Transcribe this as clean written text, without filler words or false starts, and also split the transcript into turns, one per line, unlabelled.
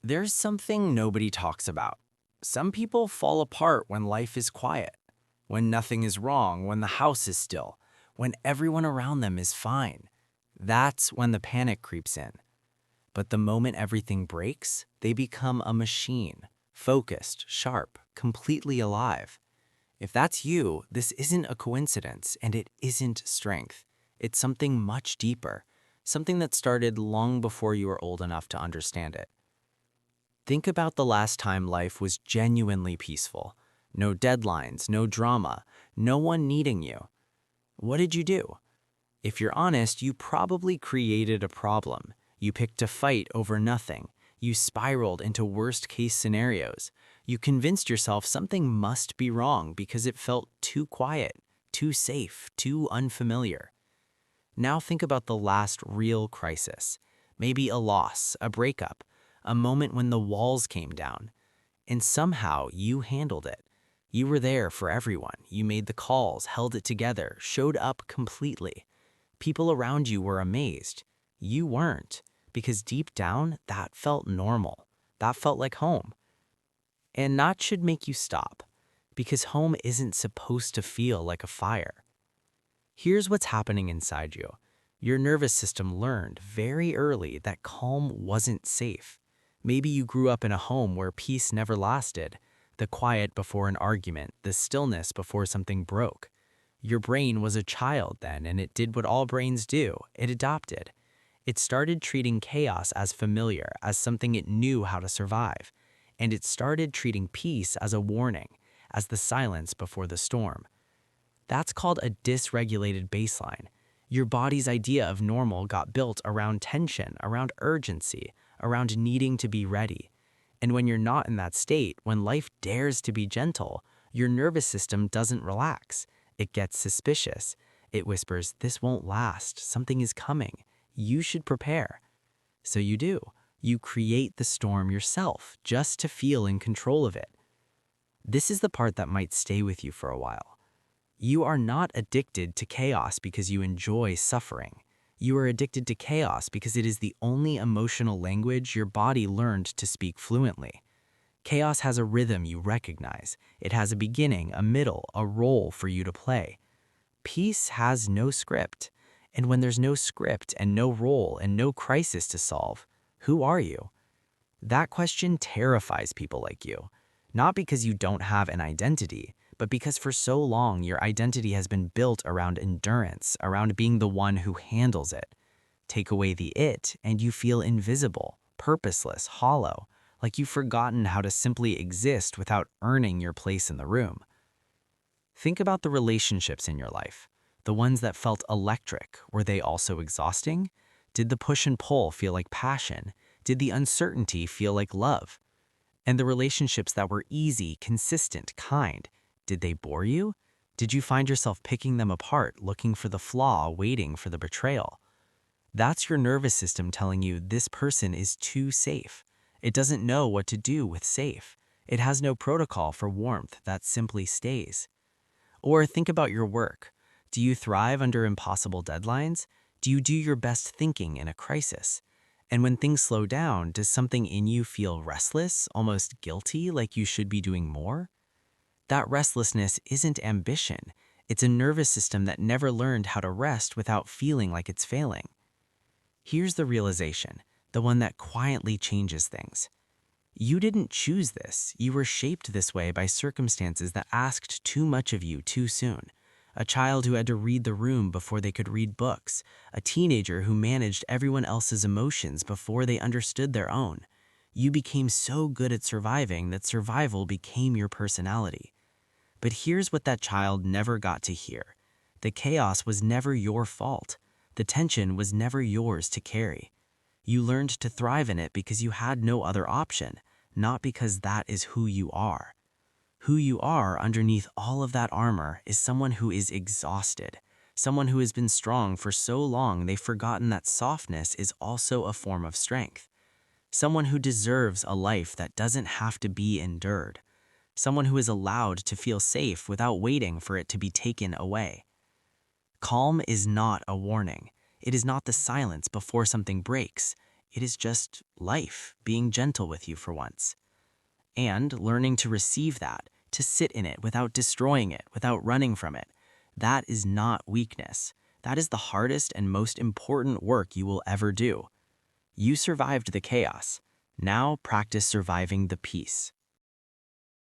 There's something nobody talks about. Some people fall apart when life is quiet, when nothing is wrong, when the house is still, when everyone around them is fine. That's when the panic creeps in. But the moment everything breaks, they become a machine, focused, sharp, completely alive. If that's you, this isn't a coincidence and it isn't strength. It's something much deeper, something that started long before you were old enough to understand it. Think about the last time life was genuinely peaceful. No deadlines, no drama, no one needing you. What did you do? If you're honest, you probably created a problem. You picked a fight over nothing. You spiraled into worst-case scenarios. You convinced yourself something must be wrong because it felt too quiet, too safe, too unfamiliar. Now think about the last real crisis. Maybe a loss, a breakup, a moment when the walls came down. And somehow you handled it. You were there for everyone. You made the calls, held it together, showed up completely. People around you were amazed. You weren't, because deep down, that felt normal. That felt like home. And that should make you stop, because home isn't supposed to feel like a fire. Here's what's happening inside you. Your nervous system learned very early that calm wasn't safe. Maybe you grew up in a home where peace never lasted, the quiet before an argument, the stillness before something broke. Your brain was a child then, and it did what all brains do. It adopted. It started treating chaos as familiar, as something it knew how to survive. And it started treating peace as a warning, as the silence before the storm. That's called a dysregulated baseline. Your body's idea of normal got built around tension, around urgency, around needing to be ready. And when you're not in that state, when life dares to be gentle, your nervous system doesn't relax. It gets suspicious. It whispers, "This won't last. Something is coming. You should prepare." So you do. You create the storm yourself, just to feel in control of it. This is the part that might stay with you for a while. You are not addicted to chaos because you enjoy suffering. You are addicted to chaos because it is the only emotional language your body learned to speak fluently. Chaos has a rhythm you recognize. It has a beginning, a middle, a role for you to play. Peace has no script. And when there's no script and no role and no crisis to solve, who are you? That question terrifies people like you. Not because you don't have an identity, but because for so long your identity has been built around endurance, around being the one who handles it. Take away the it, and you feel invisible, purposeless, hollow, like you've forgotten how to simply exist without earning your place in the room. Think about the relationships in your life. The ones that felt electric, were they also exhausting? Did the push and pull feel like passion? Did the uncertainty feel like love? And the relationships that were easy, consistent, kind, did they bore you? Did you find yourself picking them apart, looking for the flaw, waiting for the betrayal? That's your nervous system telling you this person is too safe. It doesn't know what to do with safe. It has no protocol for warmth that simply stays. Or think about your work. Do you thrive under impossible deadlines? Do you do your best thinking in a crisis? And when things slow down, does something in you feel restless, almost guilty, like you should be doing more? That restlessness isn't ambition. It's a nervous system that never learned how to rest without feeling like it's failing. Here's the realization, the one that quietly changes things. You didn't choose this. You were shaped this way by circumstances that asked too much of you too soon. A child who had to read the room before they could read books. A teenager who managed everyone else's emotions before they understood their own. You became so good at surviving that survival became your personality. But here's what that child never got to hear. The chaos was never your fault. The tension was never yours to carry. You learned to thrive in it because you had no other option, not because that is who you are. Who you are underneath all of that armor is someone who is exhausted, someone who has been strong for so long they've forgotten that softness is also a form of strength. Someone who deserves a life that doesn't have to be endured. Someone who is allowed to feel safe without waiting for it to be taken away. Calm is not a warning. It is not the silence before something breaks. It is just life being gentle with you for once. And learning to receive that, to sit in it without destroying it, without running from it, that is not weakness. That is the hardest and most important work you will ever do. You survived the chaos. Now practice surviving the peace.